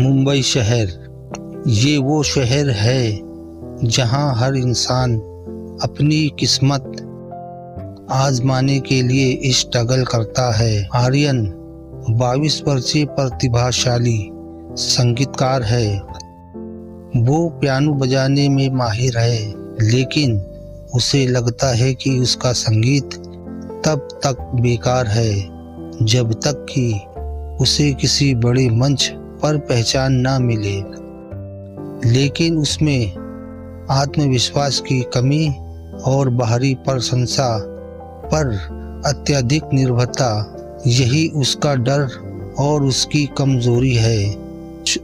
मुंबई शहर ये वो शहर है जहां हर इंसान अपनी किस्मत आजमाने के लिए स्ट्रगल करता है। आर्यन 22 वर्षीय प्रतिभाशाली संगीतकार है। वो पियानो बजाने में माहिर है, लेकिन उसे लगता है कि उसका संगीत तब तक बेकार है जब तक कि उसे किसी बड़े मंच पर पहचान ना मिले। लेकिन उसमें आत्मविश्वास की कमी और बाहरी प्रशंसा पर अत्यधिक निर्भरता, यही उसका डर और उसकी कमजोरी है।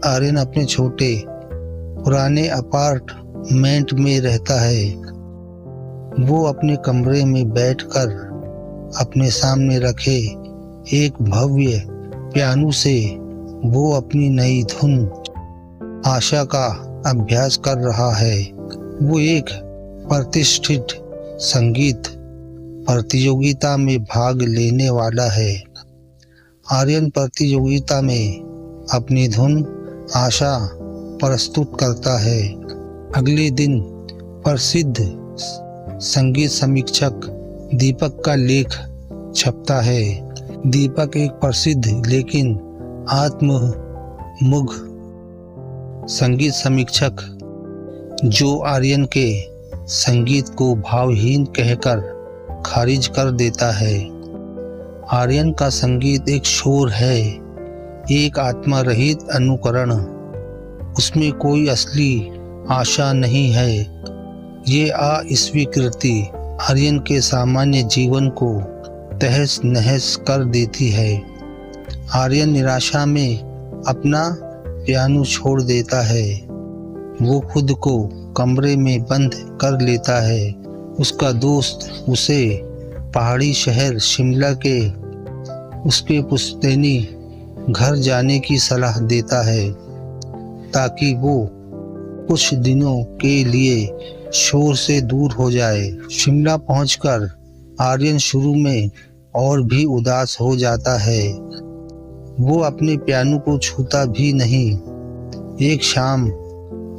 आर्यन अपने छोटे पुराने अपार्टमेंट में रहता है। वो अपने कमरे में बैठकर अपने सामने रखे एक भव्य पियानो से वो अपनी नई धुन आशा का अभ्यास कर रहा है। वो एक प्रतिष्ठित संगीत प्रतियोगिता में भाग लेने वाला है। आर्यन प्रतियोगिता में अपनी धुन आशा प्रस्तुत करता है। अगले दिन प्रसिद्ध संगीत समीक्षक दीपक का लेख छपता है। दीपक एक प्रसिद्ध लेकिन आत्ममुग्ध संगीत समीक्षक जो आर्यन के संगीत को भावहीन कहकर खारिज कर देता है। आर्यन का संगीत एक शोर है, एक आत्मा रहित अनुकरण। उसमें कोई असली आशा नहीं है। ये अस्वीकृति आर्यन के सामान्य जीवन को तहस नहस कर देती है। आर्यन निराशा में अपना पियानो छोड़ देता है। वो खुद को कमरे में बंद कर लेता है। उसका दोस्त उसे पहाड़ी शहर शिमला के उसके पुश्तैनी घर जाने की सलाह देता है ताकि वो कुछ दिनों के लिए शोर से दूर हो जाए। शिमला पहुंचकर आर्यन शुरू में और भी उदास हो जाता है। वो अपने पियानो को छूता भी नहीं। एक शाम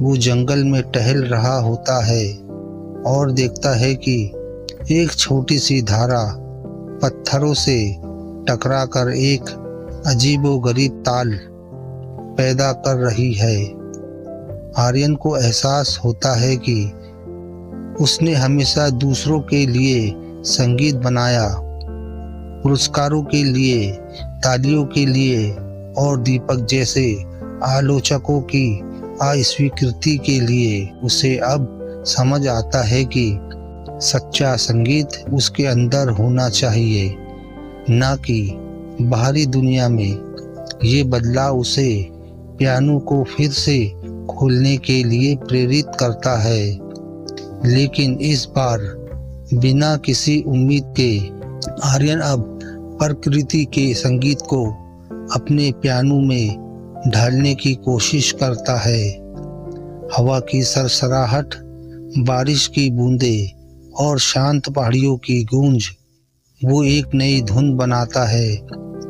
वो जंगल में टहल रहा होता है और देखता है कि एक छोटी सी धारा पत्थरों से टकराकर एक अजीबोगरीब ताल पैदा कर रही है। आर्यन को एहसास होता है कि उसने हमेशा दूसरों के लिए संगीत बनाया, पुरस्कारों के लिए, तालियों के लिए और दीपक जैसे आलोचकों की अस्वीकृति के लिए। उसे अब समझ आता है कि सच्चा संगीत उसके अंदर होना चाहिए, ना कि बाहरी दुनिया में। ये बदलाव उसे पियानो को फिर से खोलने के लिए प्रेरित करता है, लेकिन इस बार बिना किसी उम्मीद के। आर्यन अब प्रकृति के संगीत को अपने पियानो में ढालने की कोशिश करता है। हवा की सरसराहट, बारिश की बूंदें और शांत पहाड़ियों की गूंज। वो एक नई धुन बनाता है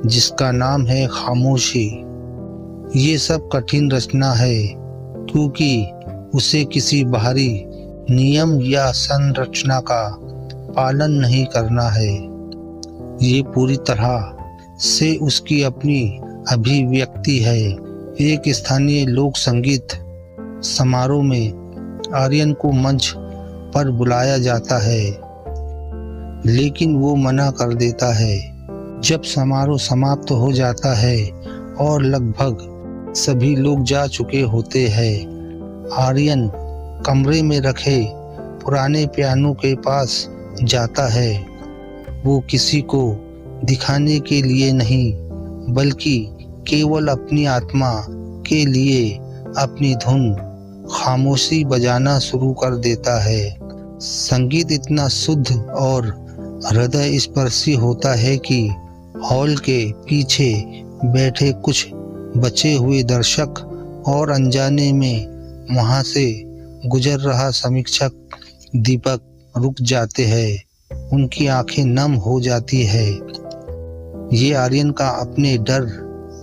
जिसका नाम है खामोशी। ये सब कठिन रचना है क्योंकि उसे किसी बाहरी नियम या संरचना का पालन नहीं करना है। ये पूरी तरह से उसकी अपनी अभिव्यक्ति है। एक स्थानीय लोक संगीत समारोह में आर्यन को मंच पर बुलाया जाता है, लेकिन वो मना कर देता है। जब समारोह समाप्त हो जाता है और लगभग सभी लोग जा चुके होते हैं, आर्यन कमरे में रखे पुराने पियानो के पास जाता है। वो किसी को दिखाने के लिए नहीं, बल्कि केवल अपनी आत्मा के लिए अपनी धुन खामोशी बजाना शुरू कर देता है। संगीत इतना शुद्ध और हृदय स्पर्शी होता है कि हॉल के पीछे बैठे कुछ बचे हुए दर्शक और अनजाने में वहां से गुजर रहा समीक्षक दीपक रुक जाते हैं। उनकी आंखें नम हो जाती है। ये आर्यन का अपने डर,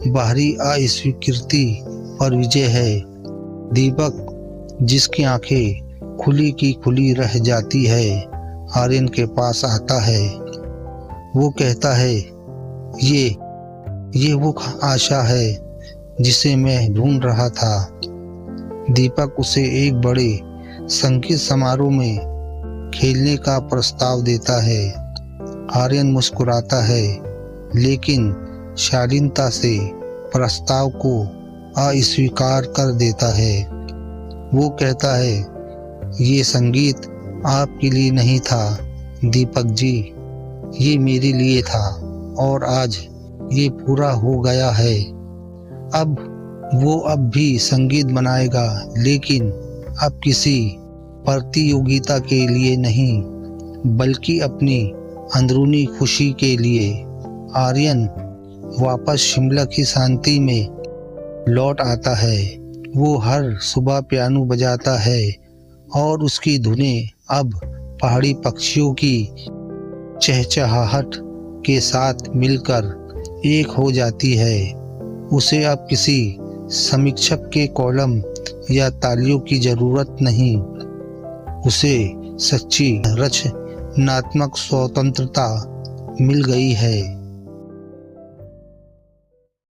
बाहरी अस्वीकृति और विजय है। दीपक, जिसकी आंखें खुली की खुली रह जाती है, आर्यन के पास आता है। वो कहता है, ये वो आशा है जिसे मैं ढूंढ रहा था। दीपक उसे एक बड़े संगीत समारोह में खेलने का प्रस्ताव देता है। आर्यन मुस्कुराता है, लेकिन शालीनता से प्रस्ताव को अस्वीकार कर देता है। वो कहता है, ये संगीत आपके लिए नहीं था दीपक जी, ये मेरे लिए था और आज ये पूरा हो गया है। अब भी संगीत बनाएगा, लेकिन अब किसी प्रतियोगिता के लिए नहीं, बल्कि अपनी अंदरूनी खुशी के लिए। आर्यन वापस शिमला की शांति में लौट आता है। वो हर सुबह पियानो बजाता है और उसकी धुनें अब पहाड़ी पक्षियों की चहचहाहट के साथ मिलकर एक हो जाती है। उसे अब किसी समीक्षक के कॉलम या तालियों की जरूरत नहीं। उसे सच्ची रचनात्मक स्वतंत्रता मिल गई है।